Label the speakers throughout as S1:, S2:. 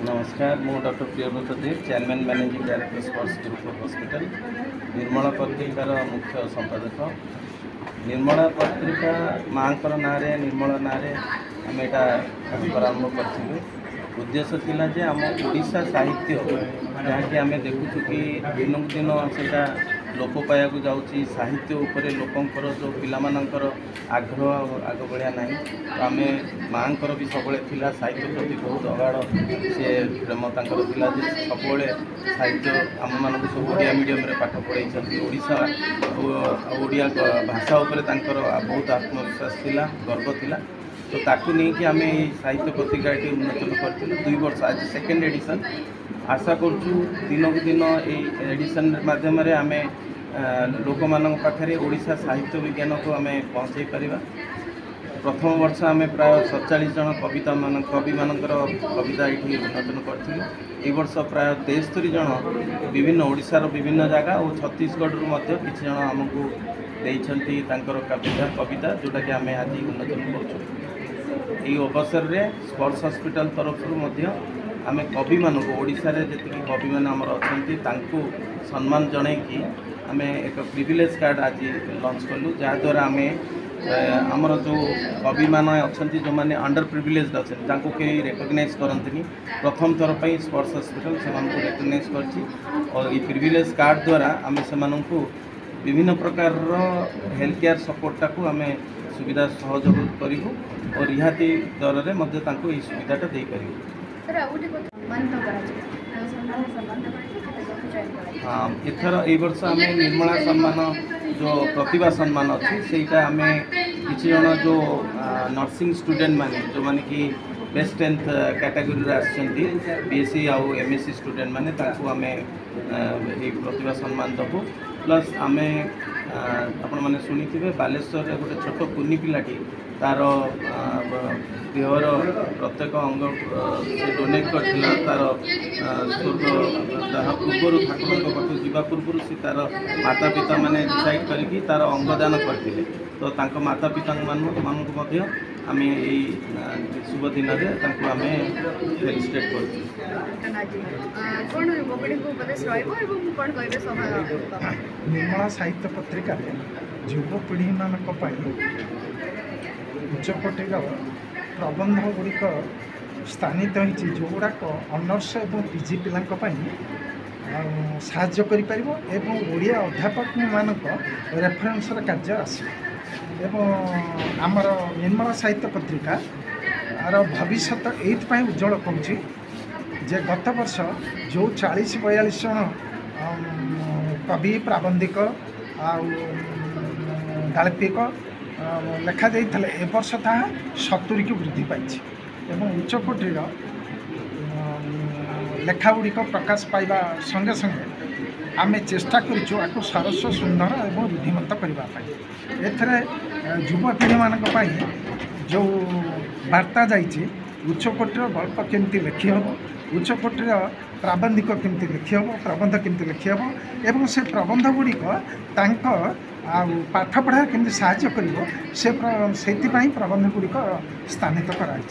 S1: नमस्कार, मु doctor Priyabrata Deb, chairman managing director sports group of hospital, Nirmala पत्रिकार मुख्य संपादक। निर्मला पत्रिका माँ ना निर्मला ना आम यहाँ प्रारंभ करूँ। उद्देश्य थिला जे आम ओडिशा साहित्य जहाँकि आम देखुचु कि दिनक दिन से लोप पाया जाऊँगी। साहित्य उपरे लोकंर जो पिलामानंकर आग्रह आग भाया ना, तो आम माँ भी सब साहित्य प्रति बहुत अगाढ़ से प्रेम तर सब साहित्य आम मान सब ओडिया मीडियम पाठ पढ़ाई। ओडिशा ओडिया भाषा उपर बहुत आत्मविश्वास थिला, गर्व थिला। तो ताकू नहीं कि आम साहित्य पत्रिका उन्मोचन करूँ 2 वर्ष आज सेकेंड एडिशन। आशा करुँ दिनक दिन एडिशन माध्यम आम लोक मान पाखे ओडिशा साहित्य विज्ञान को आम पहुँचे पारिबा। प्रथम वर्ष आम प्राय 47 जन कवि मानकर कविता ये उन्मोचन करूँ। ये वर्ष प्राय 73 जन विभिन्न ओडिशार विभिन्न जगह और छत्तीसगढ़ किसी जन आमको देइछंती तांकर कविता जोटा कि आम आज उन्मोचन करूँ। ये अवसर में स्पोर्ट्स हॉस्पिटल तरफ आम कवि मान ओडिशा रे जति कवि मान आमर अच्छा सम्मान जन कि आम एक प्रिविलेज कार्ड आज लॉन्च कलु, जहाद्वारा आम आमर जो कवि मान अच्छा जो मैंने अंडर प्रिविलेज अच्छा कहीं रेकग्नाइज करती प्रथम थर पर स्पोर्ट्स हॉस्पिटल से रेकग्नाइज कर प्रिविलेज कार्ड द्वारा आम से विभिन्न प्रकार हेल्थ केयर सपोर्टा को आम सुविधा सहयोग करूँ और रिहाती दर में सुविधाटा दे पार। हाँ, एथर ए वर्ष आम निर्मला सम्मान जो प्रतिभा सम्मान अच्छी से आम किसी जन जो नर्सिंग स्टूडेंट माने जो माने कि बेस्ट 10th कैटेगरी आसछंती बीएससी आउ एमएससी स्टूडेंट माने ताकू आम ये प्रतिभा सम्मान दबू। प्लस आम आपण मैंने शुणी बालेश्वर गोटे छोट कुनी पिलाटी तार देहर प्रत्येक अंग से डोनेट करथिला तार पूर्व ठाकुर पाख जावा पूर्व से तार माता पिता माने डिसाइड करिकी तार अंगदान करथिले। तो तांको माता पिता मानक आम यही शुभ दिन में आम फेलिसिटेट कर।
S2: निर्मला साहित्य पत्रिका युवपीढ़ी मानक उच्चकोटीर प्रबंध गुड़िक स्थानित होती जो गुड़ाक ऑनर्स और पीजी पिलांई साहाय्य करिया अध्यापक मानक रेफरेन्सर कार्य आसो। आमर निर्मला साहित्य पत्रिका आर भविष्य ये उज्जवल करुँच जे गत वर्ष जो 40-42 जन कवि प्राबंधिक गाल्पिक लेखा जाइए ए वर्ष ताहा 70 की वृद्धि पाई। उच्चकोटीर लेखागुड़िक प्रकाश पाइबा संगे संगे आम चेष्टा करूँ सरस सुंदर और रुद्धिमत करने। एथरे युवपीढ़ी मानक जो वार्ता जाइए उच्चकोटीर गल्प केमती लिखी हम, उच्चकोटीर प्राबंधिक केमती लिखी हम, प्रबंध केमती लिखी हम एवं से प्रबंध गुड़िक पाठ पढ़ा केमती साहाय्य करिवो से प्रबंध गुड़िक स्थानित कराई।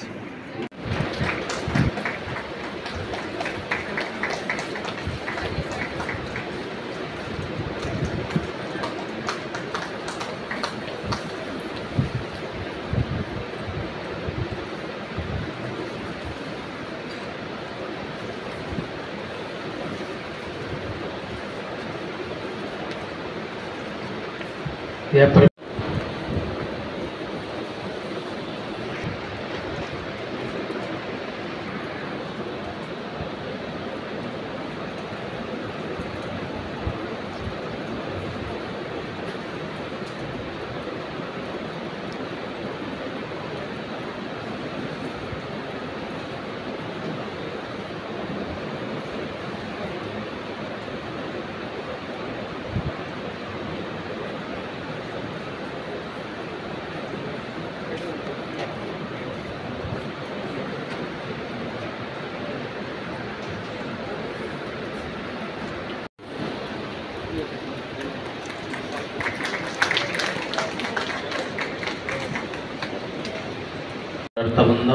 S1: अर्थबृंद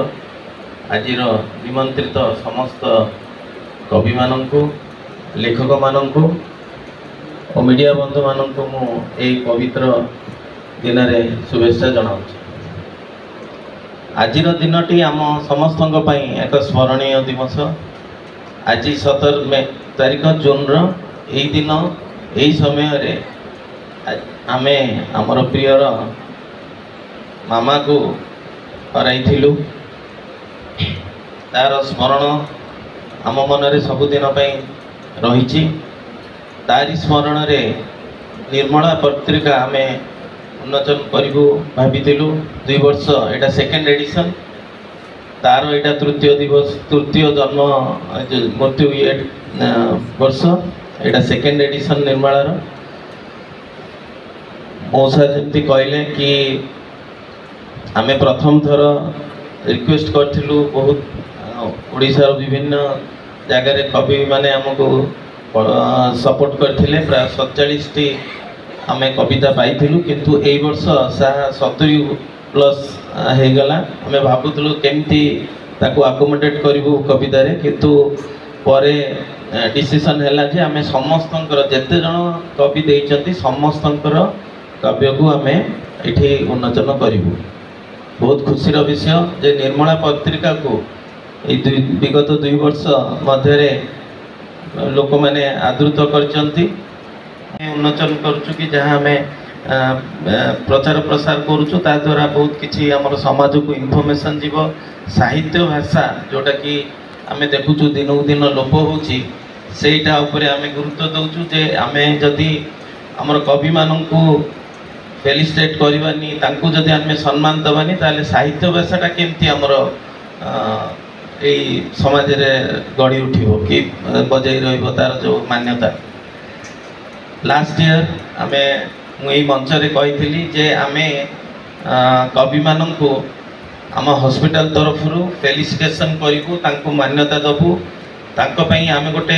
S1: आज निमंत्रित समस्त कवि मानू लेखक मानू और मीडिया बंधु मानू मुझे पवित्र दिन में शुभेच्छा जनाऊँ। आज दिनटी आम समस्त एक स्मरणीय दिवस। आज 17 तारीख जून यही दिन यही समय आमे आमर प्रियर मामा को हराइलु। तार स्मरण आम मन में सबुदिन रही। तारी स्मरण रे निर्मला पत्रिका आमे उन्मोचन करूँ भाविलु। 2 वर्ष एटा सेकेंड एडिशन। तार यहाँ तृतीय जन्म मृत्यु वर्ष यहाँ सेकेंड एडिशन निर्मलार। मौसा जमी कहले कि आमे प्रथम थर रिक्वेस्ट करूँ बहुत ओडिशार विभिन्न जगार कवि माने आमको सपोर्ट करथिले। प्राय 47टी आमे कविता पाइथिलु किंतु एई वर्ष 70+ हेगला। आमे भाबुथलु केमती ताको अकोमोडेट करिवु कविता रे किंतु परे डिसीजन हैला जे आमे समस्तंकर जेते जण कवि देइचंती समस्तंकर काव्य को आमे एठी उन्मोचन करिवु। बहुत खुशी विषय जे निर्मला पत्रिका को विगत 2 वर्ष मध्य लोक मैंने आदृत करचंती। उन्मोचन करूँ कि जहाँ आम प्रचार प्रसार करुचु ता द्वारा बहुत किसी आम समाज को इनफॉरमेशन जीव। साहित्य भाषा जोटा कि आम देखुचु दिनकू दिन लोप होटा आम गुरुत्व दौचु जे आम जदि आमर कवि मानू फेलिस्टेट करवानी तांकु जदि आम सम्मान दबानी ताले साहित्य भाषाटा केमती आमर यही समाज रे गढ़ी उठिबो कि बजाई रहिबो तार जो मान्यता। लास्ट ईयर आमे मुई मंच रे कहिथिली जे आमे कवि मानू आम हॉस्पिटल तरफ फेलिसिटेशन करूँ तांको मान्यता दबू। तांको पई आमे गोटे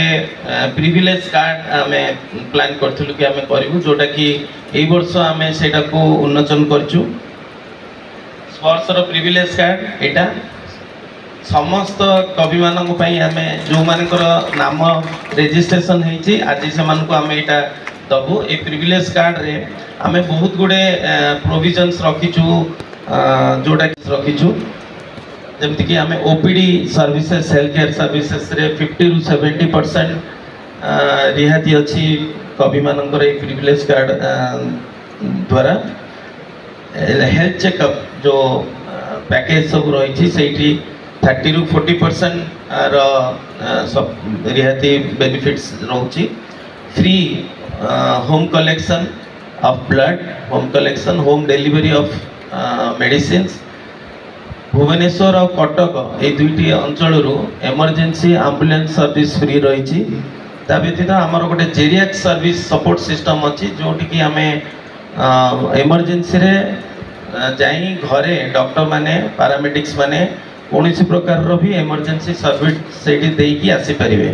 S1: प्रिविलेज कार्ड आमे प्लान करथिलु कि आमे करिवु जोटा कि एई वर्ष आमे सेटा को उन्मोचन करचु। स्पर्शर प्रिविलेज कार्ड एटा समस्त कवि मानक आमे जो मानकर नाम रेजिस्ट्रेशन होती आज से आमे एटा दबू। ए प्रिविलेज कार्ड रे आमे बहुत गुड़े प्रोविजन्स रखीचु जोटा रखीचु जमती कि आमे OPD services health care services रे 50 ରୁ 70% रिहाती अच्छी कवि मानकर ए प्रिविलेज कार्ड द्वारा। हेल्थ चेकअप जो पैकेज सब रही से 30 ରୁ 40% रिहाती बेनिफिट्स रोची। Free home collection of blood, home collection, home delivery of medicines. Bhubaneswar और कटक ये 2टी अंचल एमरजेंसी एम्बुलेंस सर्विस फ्री रही। ता व्यतीत आमर गोटे जेरियाक सर्विस सपोर्ट सिस्टम अच्छी जोटी कि आमे एमरजेंसी रे जाई घरे डॉक्टर माने पैरामेडिक्स माने कौन प्रकार भी एमरजेंसी सर्विस से देकी आसीपारे।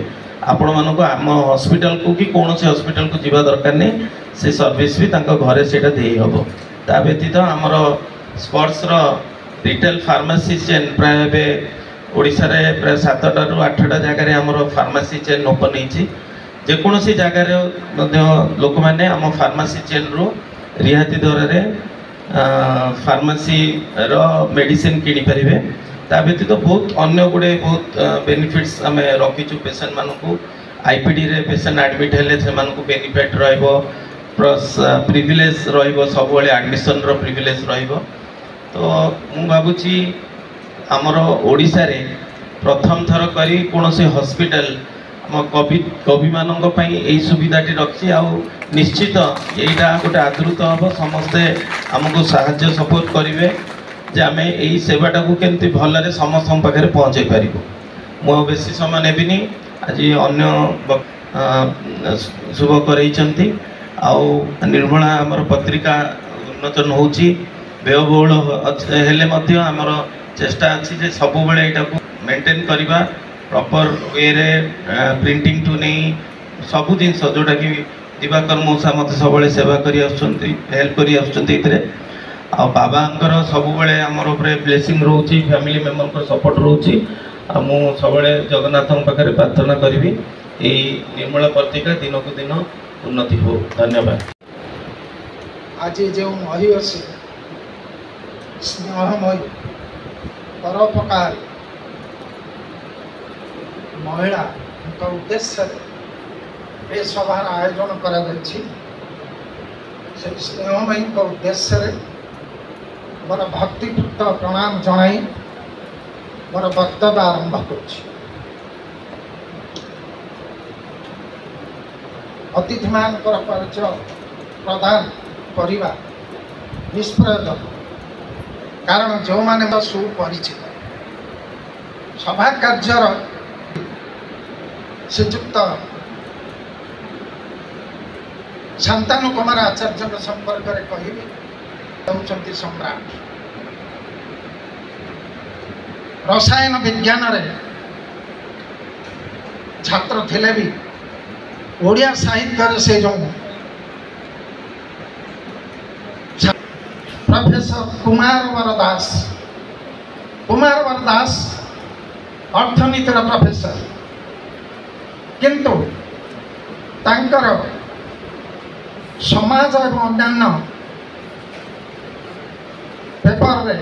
S1: आपण मानक आम हॉस्पिटल को कि कौन हॉस्पिटल को जीवा दरकार नहीं से सर्विस भी तांको घरे सेटा देई हबो। ता व्यतीत आमर स्पर्शर रिटेल फार्मेसी चेन प्राय ओडिशा रे प्राय 7टा ରୁ 8टा जगह आमर फार्मेसी चेन ओपन होती। जेकोसी जगार लोक मैंने आम फार्मेसी चेन रू रिहाती दर रे फार्मेसी रो मेडिसिन किनी परिबे। ता व्यतीत बहुत अन्य गुड़े बहुत बेनिफिट्स आम रखीचु पेसेंट मानू। आईपीडी रे पेसेंट एडमिट हेले से मानू बेनिफिट रहिबो प्लस प्रिविलेज रहिबो सब बेले एडमिशन रो प्रिविलेज रहिबो। तो मु भाबुची आमर ओडिशा रे प्रथम थर करी कोनोसी हॉस्पिटल आम कवि मानक पई एई सुविधाटी रखी। आ निश्चित एटा गोटे आदृत हम समस्ते आमको साहाय्य सपोर्ट करेंगे जे आम यही सेवाटा को केमती भलरे समस्त पाखे पहुँचे पारू। मु बेसी समय नेबिनी आज अन्य शुभ करैचंती। आउ निर्मला आमर पत्रिका उन्मोचन होची व्ययबहुल हेले मध्य आमर चेष्टा अच्छी जे सबु बेले एटा को मेंटेन करबा प्रॉपर वे रे प्रिंटिंग टू नहीं सबु जिनस जोटा कि दिवाकर मौसा मत सब सेवा करी हेल्प करी आ बाबांकर सबुबले आमर उपरे ब्लेसिंग रोची फैमिली मेंबर सपोर्ट रोची आ मु सबले जगन्नाथ पाखे प्रार्थना करी निर्मला पत्रिका दिन को दिन उन्नति हो। धन्यवाद।
S2: आज जो महिषी स्नेहमयी परोपकार महिला उद्देश्य ये सभार आयोजन करा स्नेहमयी उद्देश्य मोर भक्तिपूत प्रणाम जनाई मोर वक्तव्य आरंभ कर अतिथि मान परिचय प्रदान करने निष्प्रयोजन कारण जो मैंने सुपरिचित सभा कार्यर श्रीजुक्त शांतानु कुमार आचार्य संपर्क में कहते सम्राट रसायन विज्ञान रे छात्र थिले भी ओडिया साहित्य से जो प्रोफेसर कुमार वर दास अर्थनीतिर प्रोफेसर किंतु तांकर समाज एवं अन्यान्य पेपर रे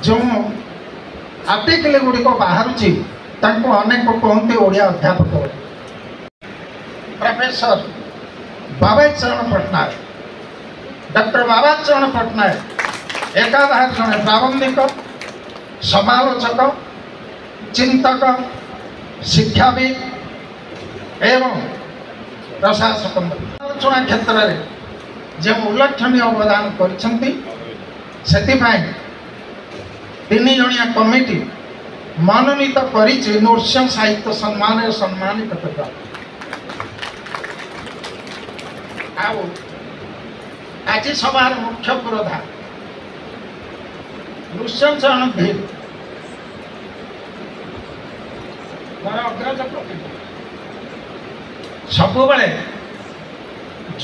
S2: जो आर्टिकल गुड़िक बाहर अनेक कहते ओडिया अध्यापक प्रोफेसर बाबा चरण पट्टनायक डॉक्टर बाबा चरण पट्टनायक एकाधार जड़े प्रारंभिक समालोचक चिंतक शिक्षाविद एवं प्रशासक आलोचना क्षेत्र में जो उल्लेखनीय अवदान कर तीन जनिया कमिटी मनोनीत कर नृसिंह साहित्य सम्मान सम्मानित करता आज सभार मुख्य पुरोधा नृसिंह चरण धीर मोर अग्रज प्रतिनिधि सबुबले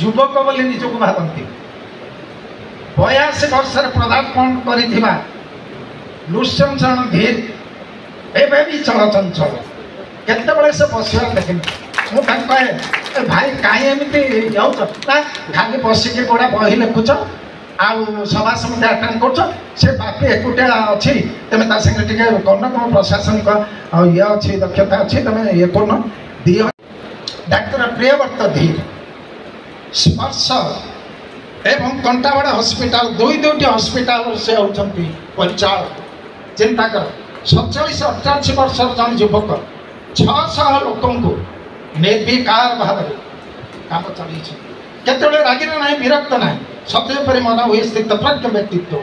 S2: युवक बोली निजक भावती 82 वर्ष पदार्पण कर नृसिंह चरण धीर एवं भी चलचंचल केत से बसवा देखनी मुझे कहे भाई कहीं एमती जाऊँ ना खाली बसिक गोड़ा बही लिखुच आउ सभा समिति आटेड कर बाकी एकुटिया अच्छी तुम सागे कर तुम प्रशासनिक ये अच्छी दक्षता अच्छी तुम ये कर दि डाक्टर प्रियव्रत धीर स्पर्श एवं कंटावाड़ा हॉस्पिटल दुईटी हॉस्पिटल से होती परिचालक चिंता कर 47-88 वर्ष जन युवक 600 लोक निर्विकार भाव काम चलते रागिर ना विरक्त ना सत्यपरि मन हुए स्थित प्रज्ञ व्यक्तित्व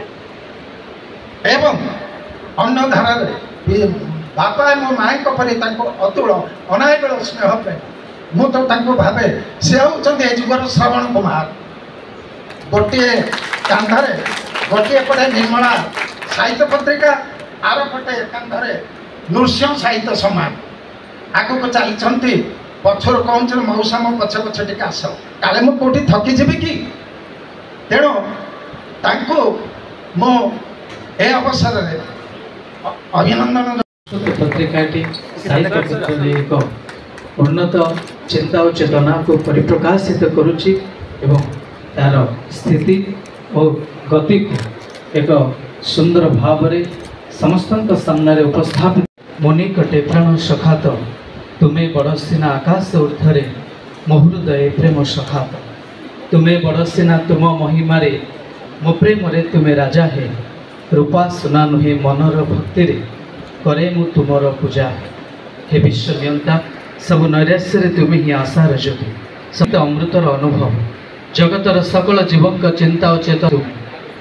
S2: एवं अन्न धारा बापा मो माँ परी अतुल अनायबेल स्नेह प्रेम मु तो भावे सी होती युगर श्रवण कुमार गोटे कांधरे गोटे पटे निर्मला साहित्य पत्रिका आर पटे कांधरे नृसिंह साहित्य सम्मान आग को चलती पछर कहूँ मौसा मो पछ पछ टे आस काले मु कौटी थकीजी कि तेणु मो ए अवसर अभिनंदन
S3: पत्रिकाटी साहित्य एक उन्नत चिंता और चेतना को परिप्रकाशित करुच्ची एवं तार स्थिति और गति को एक सुंदर भाव रे समस्त सामने उपस्थापित मुनि कटे प्राण सखात तुम्हें बड़सिना आकाश ऊर्धरे मुहृदय प्रेम सखात तुम्हें बड़सिना तुम महिमारे मो प्रेम रे तुम्हें राजा है रूपा सुना नुहे मनर भक्ति रे करे मु तुमर पूजा हे विश्व नियंता सब नैराश्य तुम्हें ही आशार ज्योति सत्य अमृतर अनुभव जगतर सकल जीवन का चिंता और चेतन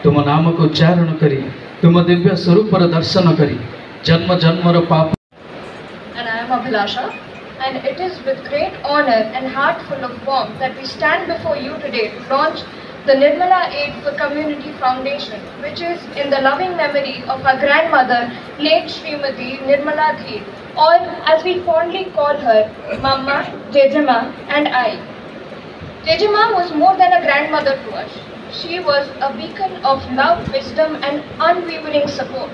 S3: तुम नाम को उच्चारण करी तुम दिव्य स्वरूप दर्शन करी जन्म जन्मर पाप।
S4: And I am Abhilasha, and it is with great honor and heart full of warmth that we stand before you today to launch the Nirmala Aid for Community Foundation, which is in the loving memory of our grandmother, late Srimati Nirmala Dheer, or as we fondly call her, Mama, Jejama and I. Jejama was more than a grandmother to us. she was a beacon of love, wisdom, and unwavering support.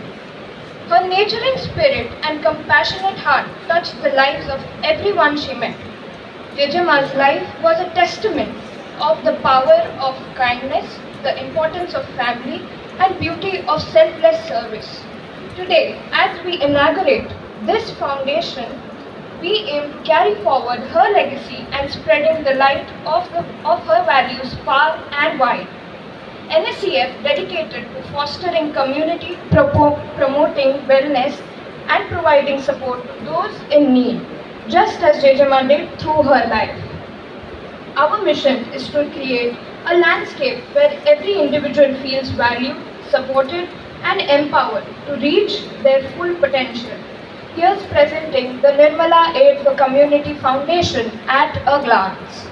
S4: Her nurturing spirit and compassionate heart touched the lives of everyone she met. Jejama's life was a testament of the power of kindness, the importance of family, and beauty of selfless service. Today, as we inaugurate this foundation, we aim to carry forward her legacy and spreading the light of her values far and wide. NSCF dedicated to fostering community, promoting wellness, and providing support to those in need, just as Jejama did through her life. Our mission is to create a landscape where every individual feels valued, supported, and empowered to reach their full potential. Here's presenting the Nirmala Aid for Community Foundation at a glance.